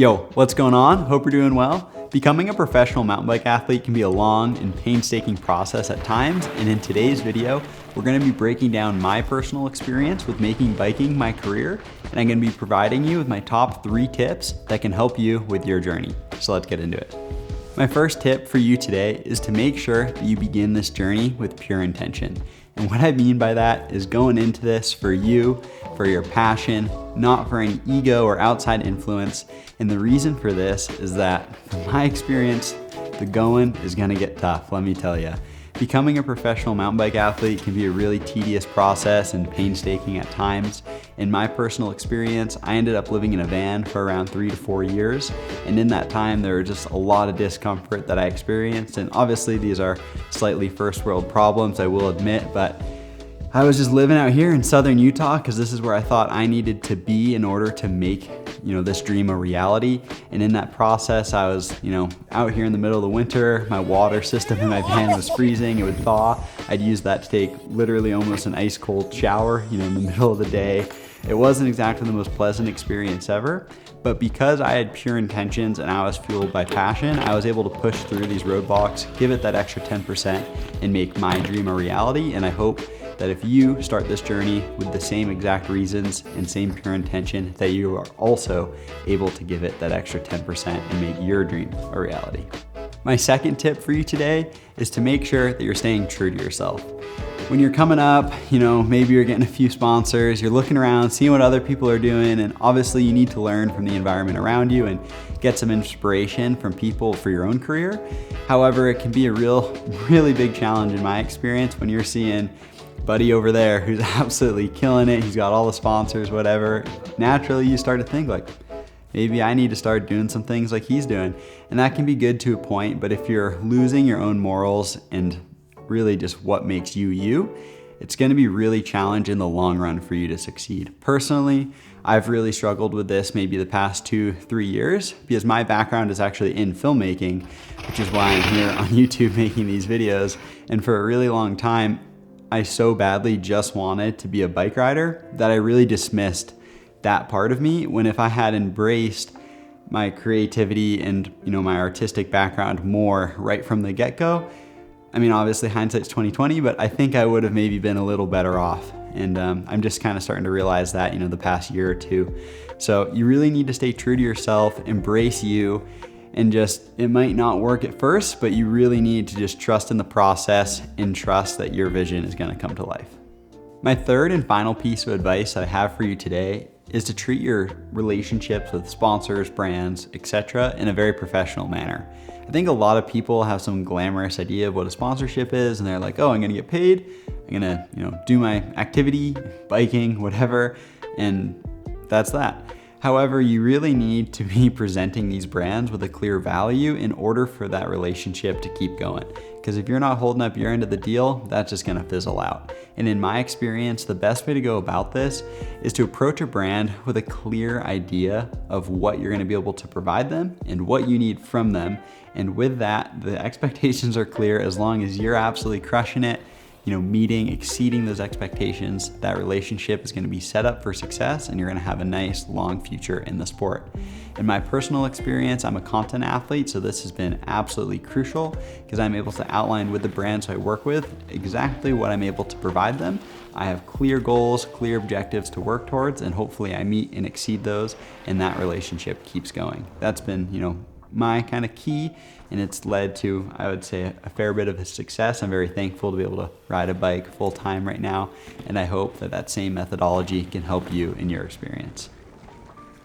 Yo, what's going on? Hope you're doing well. Becoming a professional mountain bike athlete can be a long and painstaking process at times, and in today's video, we're going to be breaking down my personal experience with making biking my career, and I'm going to be providing you with my top 3 tips that can help you with your journey. So let's get into it. My first tip for you today is to make sure that you begin this journey with pure intention. And what I mean by that is going into this for you, for your passion, not for any ego or outside influence. And the reason for this is that, from my experience, the going is gonna get tough, let me tell you. Becoming a professional mountain bike athlete can be a really tedious process and painstaking at times. In my personal experience, I ended up living in a van for around 3 to 4 years. And in that time, there was just a lot of discomfort that I experienced. And obviously these are slightly first world problems, I will admit, but I was just living out here in Southern Utah because this is where I thought I needed to be in order to make this dream a reality. And in that process, I was out here in the middle of the winter. My water system in my van was freezing. It would thaw. I'd use that to take literally almost an ice cold shower in the middle of the day. It wasn't exactly the most pleasant experience ever, but because I had pure intentions and I was fueled by passion, I was able to push through these roadblocks, give it that extra 10% and make my dream a reality. And I hope that if you start this journey with the same exact reasons and same pure intention, that you are also able to give it that extra 10% and make your dream a reality. My second tip for you today is to make sure that you're staying true to yourself. When you're coming up, maybe you're getting a few sponsors, you're looking around, seeing what other people are doing, and obviously you need to learn from the environment around you and get some inspiration from people for your own career. However, it can be a really big challenge in my experience when you're seeing buddy over there who's absolutely killing it, he's got all the sponsors, whatever. Naturally, you start to think like, maybe I need to start doing some things like he's doing. And that can be good to a point, but if you're losing your own morals and really just what makes you you, it's gonna be really challenging in the long run for you to succeed. Personally, I've really struggled with this maybe the past 2-3 years because my background is actually in filmmaking, which is why I'm here on YouTube making these videos. And for a really long time, I so badly just wanted to be a bike rider that I really dismissed that part of me, when if I had embraced my creativity and my artistic background more right from the get-go, obviously hindsight's 2020, but I think I would have maybe been a little better off. And I'm just kind of starting to realize that, the past year or two. So you really need to stay true to yourself, embrace you, and it might not work at first, but you really need to just trust in the process and trust that your vision is gonna come to life. My third and final piece of advice that I have for you today is to treat your relationships with sponsors, brands, etc. in a very professional manner. I think a lot of people have some glamorous idea of what a sponsorship is, and they're like, oh, I'm gonna get paid, I'm gonna do my activity, biking, whatever, and that's that. However, you really need to be presenting these brands with a clear value in order for that relationship to keep going. Because if you're not holding up your end of the deal, that's just gonna fizzle out. And in my experience, the best way to go about this is to approach a brand with a clear idea of what you're gonna be able to provide them and what you need from them. And with that, the expectations are clear. As long as you're absolutely crushing it, exceeding those expectations, that relationship is going to be set up for success and you're going to have a nice long future in the sport. In my personal experience, I'm a content athlete, so this has been absolutely crucial because I'm able to outline with the brands I work with exactly what I'm able to provide them. I have clear goals, clear objectives to work towards, and hopefully I meet and exceed those, and that relationship keeps going. That's been, my kind of key, and it's led to, I would say, a fair bit of success. I'm very thankful to be able to ride a bike full time right now, and I hope that same methodology can help you in your experience.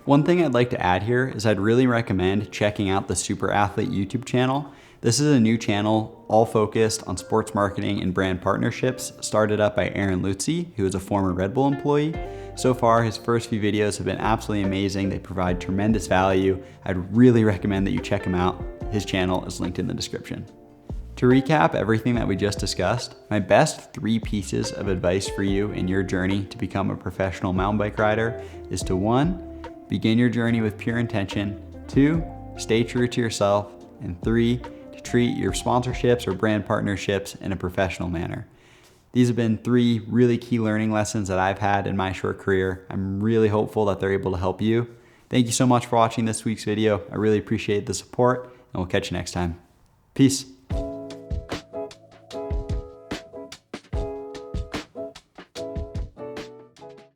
One thing I'd like to add here is I'd really recommend checking out the Super Athlete YouTube channel. This is a new channel all focused on sports marketing and brand partnerships, started up by Aaron Lutzy, who is a former Red Bull employee. So far, his first few videos have been absolutely amazing. They provide tremendous value. I'd really recommend that you check him out. His channel is linked in the description. To recap everything that we just discussed, my best 3 pieces of advice for you in your journey to become a professional mountain bike rider is to 1, begin your journey with pure intention, 2, stay true to yourself, and 3, to treat your sponsorships or brand partnerships in a professional manner. These have been 3 really key learning lessons that I've had in my short career. I'm really hopeful that they're able to help you. Thank you so much for watching this week's video. I really appreciate the support, and we'll catch you next time. Peace.